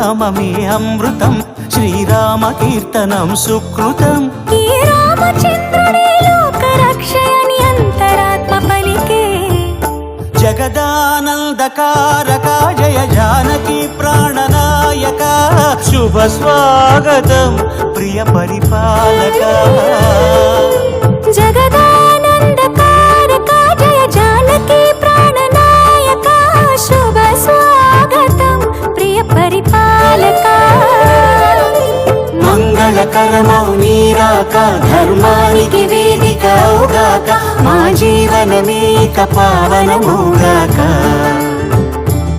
నామమే అమృతం, శ్రీరామ కీర్తనం సుకృతం. ఈ రామచంద్రుడే లోక రక్షయని అంతరాత్మ పలికే. జగదానందకారక జయ జానకి ప్రాణనాయక, శుభ స్వాగతం ప్రియ పరిపాలక. జగదానందకారక జయ జానకి ప్రాణనాయక, శుభ స్వాగతం ప్రియ పరిపాలక. మంగళకరమౌ నీరాక, ధర్మానికి వేదిక అవుగాక, మా జీవనమేక పావనమౌగాక.